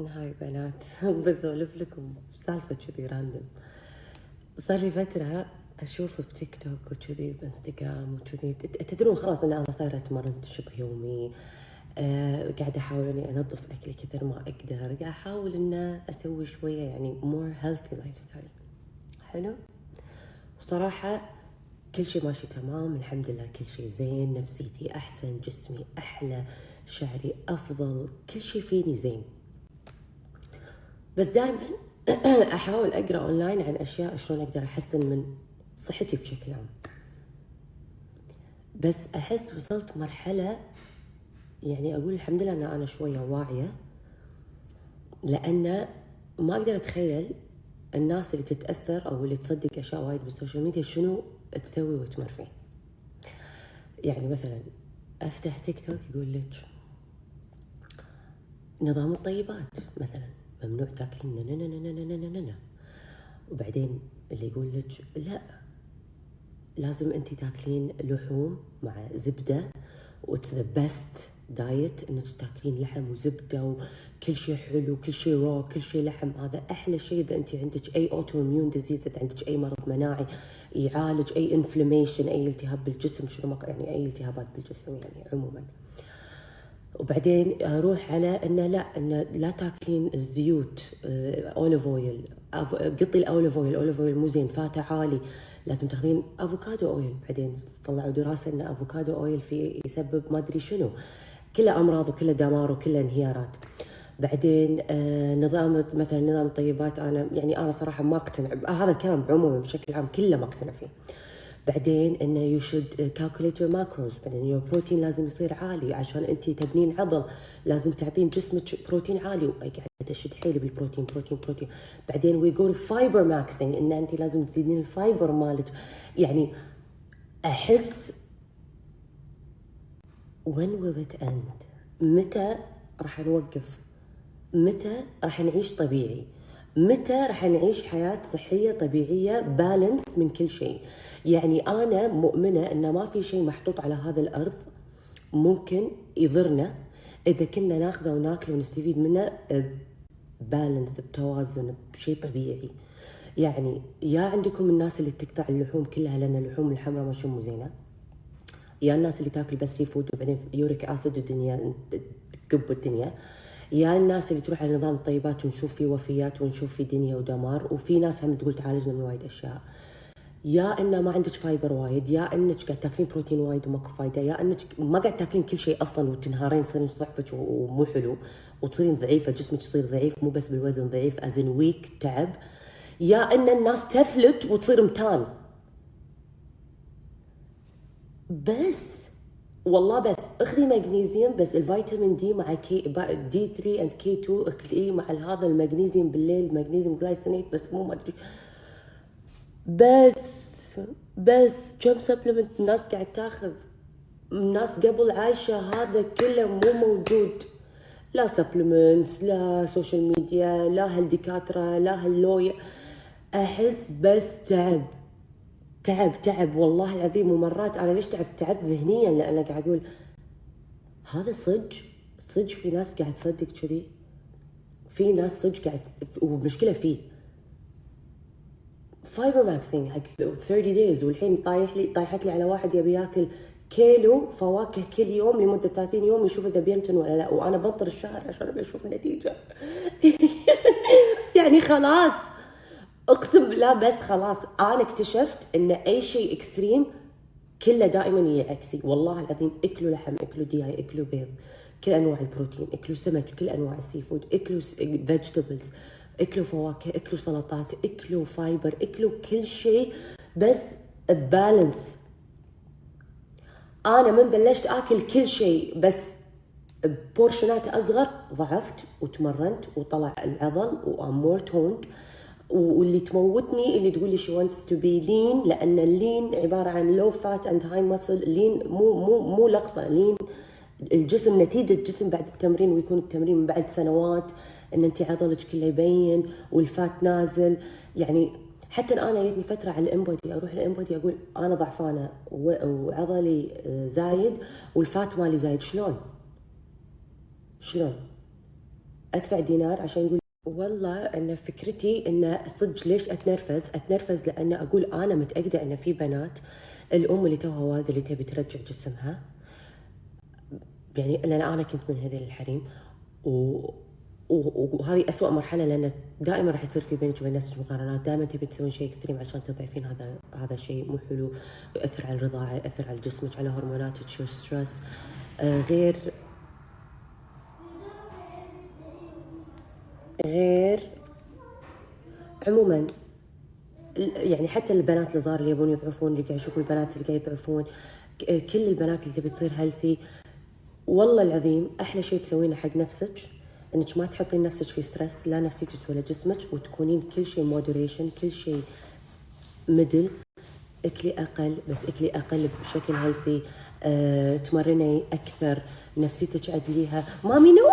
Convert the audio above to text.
هاي بنات. بسولف لكم سالفة كذي راندم. صار لي فترة أشوف بتيك توك وكذي بإنستغرام وكذي، تدرون خلاص إن أنا صايرة أتمرن شبه يومي. قاعدة أحاول إني أنظف أكلي كثر ما أقدر، قاعدة أحاول إن أسوي شوية يعني more healthy lifestyle. حلو. وصراحة كل شيء ماشي تمام، الحمد لله، كل شيء زين، نفسيتي أحسن، جسمي أحلى، شعري أفضل، كل شيء فيني زين. بس دائما احاول اقرا اونلاين عن اشياء شلون اقدر احسن من صحتي بشكل عام. بس احس وصلت مرحله يعني اقول الحمد لله ان انا شويه واعيه، لان ما اقدر اتخيل الناس اللي تتاثر او اللي تصدق اشياء وايد بالسوشيال ميديا شنو تسوي وتمر فيه. يعني مثلا افتح تيك توك يقول لك نظام الطيبات مثلا ممنوع تاكلين وبعدين اللي يقول لك لا، لازم انت تاكلين لحوم مع زبده، واتس ذا بيست دايت انك تاكلين لحم وزبده وكل شيء حلو، كل شيء رو، كل شيء لحم. هذا احلى شيء اذا انت عندك اي اوتو اميون ديزيز، اذا عندك اي مرض مناعي يعالج اي انفلاميشن، اي التهاب بالجسم، شنو يعني اي التهابات بالجسم يعني عموما. وبعدين اروح على انه لا، انه لا تاكلين الزيوت، اوليف اويل، قطي الاوليف اويل، الاوليف اويل مو زين، فاته عالي، لازم تاخذين افوكادو اويل. بعدين طلعوا دراسه ان افوكادو اويل فيه يسبب ما ادري شنو، كله امراض وكله دمار وكله انهيارات. بعدين نظام مثلا نظام الطيبات، انا صراحه ما اقتنع هذا الكلام عموما بشكل عام، كله ما اقتنع فيه. بعدين انه يو شود كالكوليت يور ماكروز، بعدين يور بروتين لازم يصير عالي عشان انت تبنين عضل، لازم تعطين جسمك بروتين عالي، وقاعده اشد حيلي بالبروتين بروتين بروتين. بعدين وي جو فايبر ماكسينج، ان انت لازم تزيدين الفايبر مالك. يعني احس when will it end؟ متى راح نوقف؟ متى راح نعيش طبيعي؟ متى راح نعيش حياة صحية طبيعية بالانس من كل شيء؟ يعني أنا مؤمنة أن ما في شيء محطوط على هذا الأرض ممكن يضرنا إذا كنا ناخذه وناكله ونستفيد منه بالانس، بتوازن، بشيء طبيعي. يعني يا عندكم الناس اللي تقطع اللحوم كلها لأن اللحوم الحمراء ما مو زينة، يا الناس اللي تاكل بس سي فود وبعدين يوريك اسيد والدنيا تكب الدنيا، يا الناس اللي تروح على نظام الطيبات ونشوف فيه وفيات ونشوف فيه دنيا ودمار، وفي ناس هم تقول تعالجنا من وايد اشياء. يا انه ما عندك فايبر وايد، يا انك قاعد تاكلين بروتين وايد وماكو فايده، يا انك ما قاعد تاكلين كل شيء اصلا وتنهارين تصيرين ضعفك ومو حلو وتصيرين ضعيفه، جسمك يصير ضعيف، مو بس بالوزن ضعيف، ازن ويك، تعب. يا ان الناس تفلت وتصير متان. بس والله بس اخذي مغنيسيوم، بس الفيتامين دي مع دي 3 اند كي 2 اخذيه مع هذا المغنيسيوم بالليل، مغنيسيوم جلايسينيت، بس مو ما ادري. بس كم سبلمنت الناس قاعد تاخذ، الناس قبل عايشه هذا كله مو موجود، لا سبلمنتس، لا سوشيال ميديا، لا هالدكاتره، لا هاللويا. احس بس تعب والله العظيم. ومرات انا ليش تعبت ذهنيا، لان قاعد اقول هذا صدق في ناس قاعد تصدق كذي، في ناس صدق قاعد، ومشكله فيه فايبر ماكسين حق 30 دايز، والحين طايحت لي على واحد يبي ياكل كيلو فواكه كل يوم لمده 30 يوم يشوف اذا بيمتن ولا لا، وانا بنطر الشهر عشان ابي اشوف النتيجه. يعني خلاص اقسم بالله، بس خلاص انا اكتشفت ان اي شيء اكستريم كله دائما يعكسي. والله العظيم اكلوا لحم، اكلوا دياي، اكلوا بيض، كل انواع البروتين، اكلوا سمك، كل انواع السي فود، اكلوا فيجيتابلز، اكلوا فواكه، اكلوا سلطات، اكلوا فايبر، اكلوا كل شيء بس بالانس. انا من بلشت اكل كل شيء بس بورشنات اصغر ضعفت وتمرنت وطلع العضل وامور توند. واللي تموتني اللي تقول لي شي وانتس تو بي لين، لان اللين عباره عن لو فات اند هاي ماسل. لين مو لقطه، لين الجسم، نتيجه الجسم بعد التمرين، ويكون التمرين من بعد سنوات ان انت عضلك كله يبين والفات نازل. يعني حتى انا جتني فتره على الانبودي، اروح الانبودي اقول انا ضعفانه وعضلي زايد والفات مالي زايد، شلون؟ ادفع دينار عشان يقول والله ان فكرتي ان صدق ليش اتنرفز لان اقول انا متاكده ان في بنات الام اللي توها والده اللي تبي ترجع جسمها، يعني لان انا كنت من هذيل الحريم وهذه أسوأ مرحلة، لأن دائما راح يصير في بينك وبين نفسك مقارنات، دائما تبي تسوين شيء اكستريم عشان تضعفين، هذا شيء مو حلو، يأثر على الرضاعة، يأثر على جسمك، على هرموناتك، ستريس. غير عموما يعني حتى البنات الصغار اللي يبون يضعفون، اللي قاعد يشوفون البنات اللي قاعد يضعفون، كل البنات اللي تبي تصير هيلثي، والله العظيم احلى شيء تسوينه حق نفسك انك ما تحطين نفسك في ستريس، لا نفسيتك ولا جسمك، وتكونين كل شيء مودريشن، كل شيء ميدل. اكلي اقل، بس اكلي اقل بشكل هيلثي، تمرني اكثر، نفسيتك عدليها. مامي نو